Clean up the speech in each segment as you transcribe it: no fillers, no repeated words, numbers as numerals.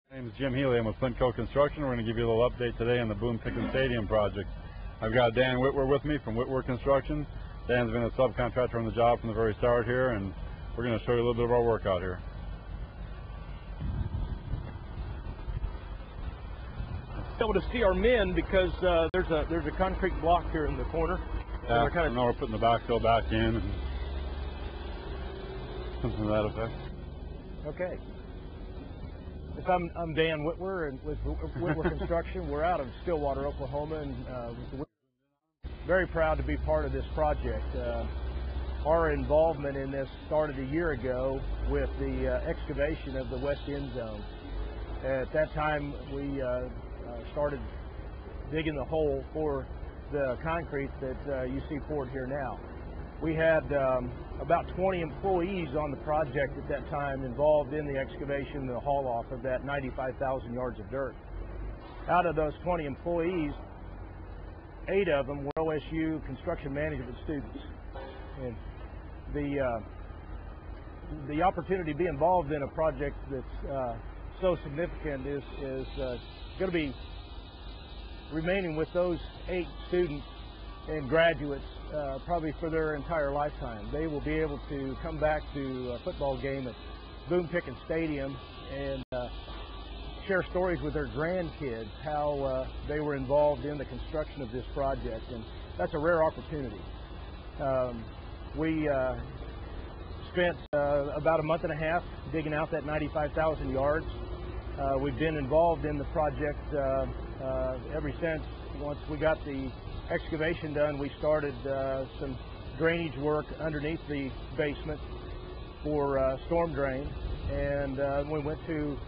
My name is Jim Heley. I'm with Flintco Construction. We're going to give you a little update today on the Boone Pickens Stadium project. I've got Dan Wittwer with me from Wittwer Construction. Dan's been a subcontractor on the job from the very start here, and we're going to show you a little bit of our work out here. Able to see our men because there's a concrete block here in the corner. Yeah, now we're putting the backfill back in and something to that effect. Okay. Yes, I'm Dan Wittwer and with Wittwer Construction. We're out of Stillwater, Oklahoma, and very proud to be part of this project. Our involvement in this started a year ago with the excavation of the west end zone. At that time, we started digging the hole for the concrete that you see poured here now. We had about 20 employees on the project at that time involved in the excavation, the haul off of that 95,000 yards of dirt. Out of those 20 employees, 8 of them were OSU construction management students. And the opportunity to be involved in a project that's so significant is going to be remaining with those 8 students and graduates probably for their entire lifetime. They will be able to come back to a football game at Boone Pickens Stadium and share stories with their grandkids how they were involved in the construction of this project, and that's a rare opportunity. We spent about a month and a half digging out that 95,000 yards. We've been involved in the project ever since. Once we got the excavation done, we started some drainage work underneath the basement for storm drain, and we went to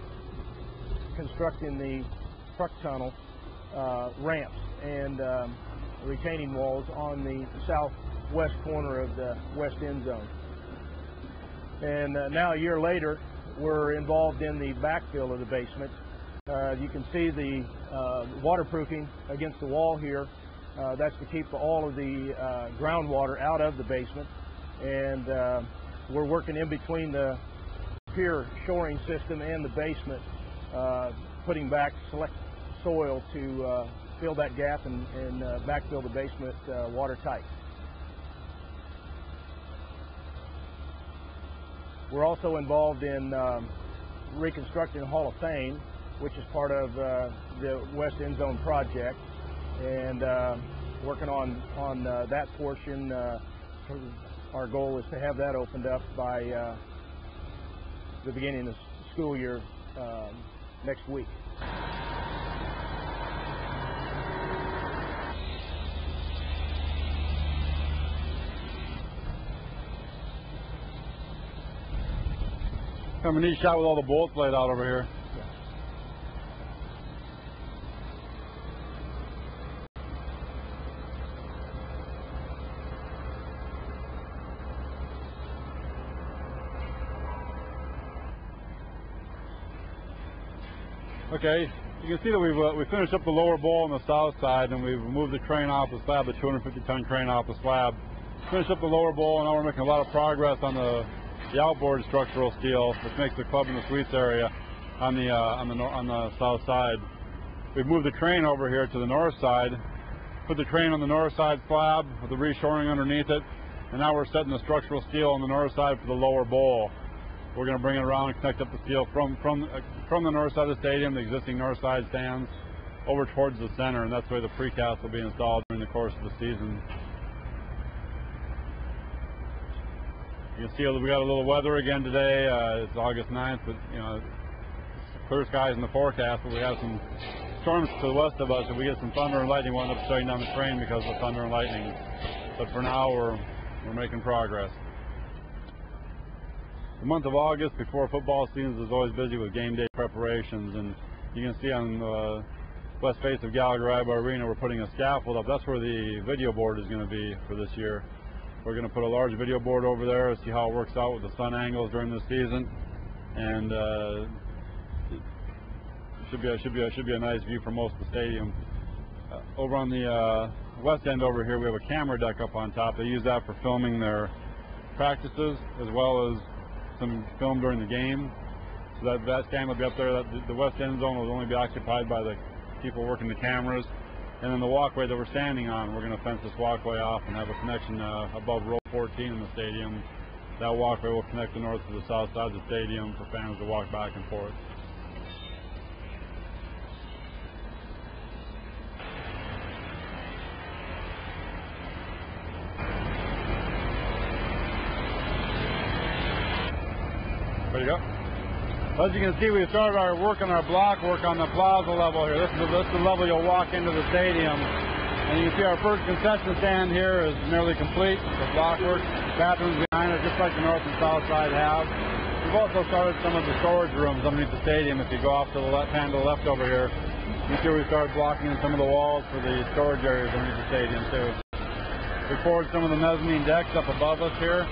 constructing the truck tunnel ramps and retaining walls on the southwest corner of the west end zone. And now, a year later, we're involved in the backfill of the basement. You can see the waterproofing against the wall here. That's to keep all of the groundwater out of the basement. And we're working in between the pier shoring system and the basement, putting back select soil to fill that gap and backfill the basement watertight. We're also involved in reconstructing the Hall of Fame, which is part of the West End Zone project, and working on that portion. Our goal is to have that opened up by the beginning of the school year next week. Kind of a neat shot with all the bolts laid out over here. Okay, you can see that we finished up the lower bowl on the south side, and we've moved the crane off the slab, the 250-ton crane off the slab. Finished up the lower bowl, and now we're making a lot of progress on the outboard structural steel, which makes the club and the suites area on the south side. We've moved the crane over here to the north side, put the crane on the north side slab with the reshoring underneath it, and now we're setting the structural steel on the north side for the lower bowl. We're going to bring it around and connect up the steel from the north side of the stadium, the existing north side stands, over towards the center, and that's where the precast will be installed during the course of the season. You can see we got a little weather again today. It's August 9th, but you know, clear skies in the forecast, but we have some storms to the west of us. If we get some thunder and lightning, we'll end up shutting down the crane because of the thunder and lightning. But for now, we're making progress. The month of August, before football season, is always busy with game day preparations, and you can see on the west face of Gallagher Arena, we're putting a scaffold up. That's where the video board is going to be for this year. We're going to put a large video board over there, see how it works out with the sun angles during the season, and it should be a nice view for most of the stadium. Over on the west end over here, we have a camera deck up on top. They use that for filming their practices as well as some film during the game. So that stand will be up there. The west end zone will only be occupied by the people working the cameras. And then the walkway that we're standing on, we're going to fence this walkway off and have a connection above row 14 in the stadium. That walkway will connect the north to the south side of the stadium for fans to walk back and forth. There you go. As you can see, we started our work on our block work on the plaza level here. This is the level you'll walk into the stadium. And you can see our first concession stand here is nearly complete. The block work, bathrooms behind it, just like the north and south side have. We've also started some of the storage rooms underneath the stadium. If you go off to the left hand to the left over here, you see we started blocking some of the walls for the storage areas underneath the stadium too. We poured some of the mezzanine decks up above us here.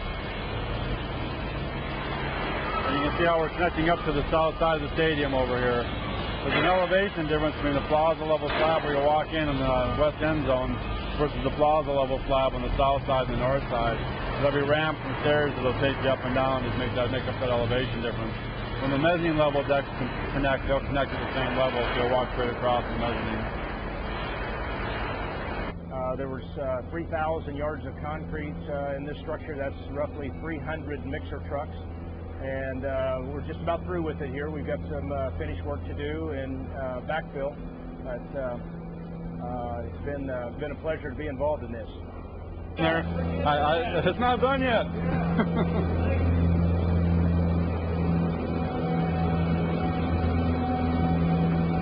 And you can see how we're connecting up to the south side of the stadium over here. There's an elevation difference between the plaza level slab where you walk in and the west end zone versus the plaza level slab on the south side and the north side. There'll be ramps and stairs that'll take you up and down to make up that elevation difference. When the mezzanine level decks connect, they'll connect at the same level, so you'll walk straight across the mezzanine. There was 3,000 yards of concrete in this structure. That's roughly 300 mixer trucks. And we're just about through with it here. We've got some finished work to do and backfill. But it's been a pleasure to be involved in this. It's not done yet.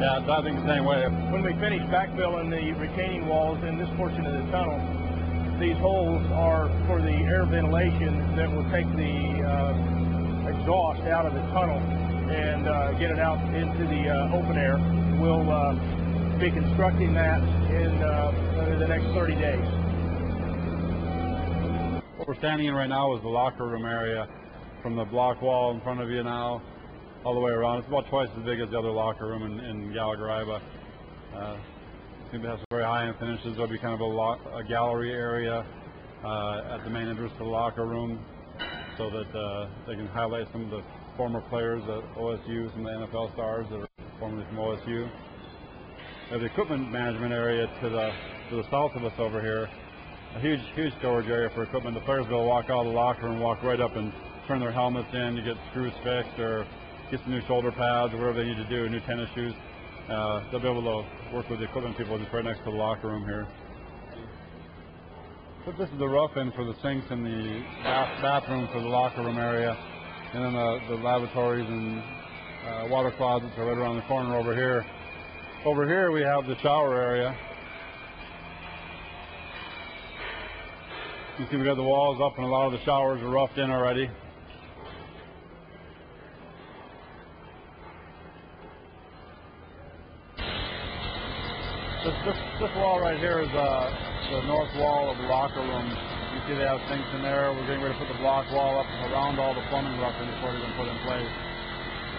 Yeah, I think the same way. When we finish backfilling the retaining walls in this portion of the tunnel, these holes are for the air ventilation that will take the exhaust out of the tunnel and get it out into the open air. We'll be constructing that in the next 30 days. What we're standing in right now is the locker room area from the block wall in front of you now all the way around. It's about twice as big as the other locker room in Gallagher-Iba. It's going to have some very high-end finishes. There'll be kind of a gallery area at the main entrance to the locker room, so that they can highlight some of the former players at OSU, some of the NFL stars that are formerly from OSU. There's the equipment management area to the south of us over here. A huge storage area for equipment. The players will walk out of the locker room, walk right up and turn their helmets in to get screws fixed or get some new shoulder pads or whatever they need to do, new tennis shoes. They'll be able to work with the equipment people just right next to the locker room here. But this is the rough end for the sinks and the bathroom for the locker room area. And then the lavatories and water closets are right around the corner over here. Over here we have the shower area. You see we got the walls up and a lot of the showers are roughed in already. This wall right here is the north wall of the locker room. You see they have sinks in there. We're getting ready to put the block wall up around all the plumbing roughing before they're going to put in place.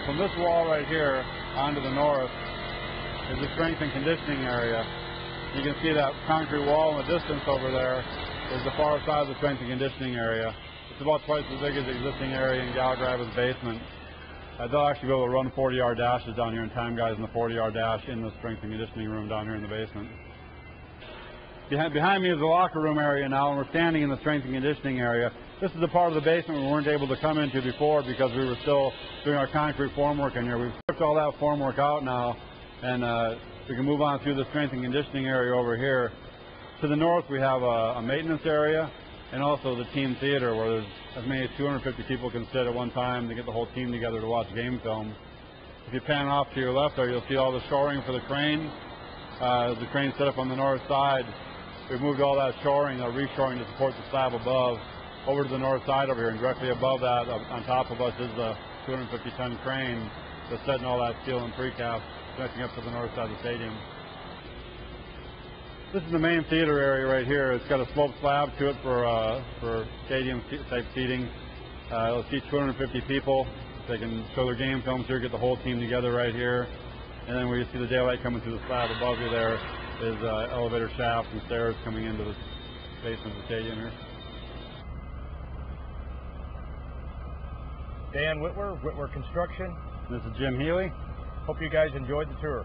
From this wall right here onto the north is the strength and conditioning area. You can see that concrete wall in the distance over there is the far side of the strength and conditioning area. It's about twice as big as the existing area in Gallagher-Iba's basement. They'll actually be able to run 40-yard dashes down here and time guys in the 40-yard dash in the strength and conditioning room down here in the basement. Behind me is the locker room area now, and we're standing in the strength and conditioning area. This is the part of the basement we weren't able to come into before because we were still doing our concrete formwork in here. We've stripped all that formwork out now, and we can move on through the strength and conditioning area over here. To the north, we have a maintenance area and also the team theater where there's as many as 250 people can sit at one time to get the whole team together to watch game film. If you pan off to your left there, you'll see all the shoring for the crane. The crane set up on the north side. We've moved all that shoring, reshoring to support the slab above, over to the north side over here, and directly above that, on top of us, is the 250-ton crane that's setting all that steel and precast, connecting up to the north side of the stadium. This is the main theater area right here. It's got a sloped slab to it for stadium-type seating. It'll seat 250 people. They can show their game films here, get the whole team together right here. And then where you see the daylight coming through the slab above you there is elevator shafts and stairs coming into the basement of the stadium here. Dan Wittwer, Wittwer Construction. This is Jim Heley. Hope you guys enjoyed the tour.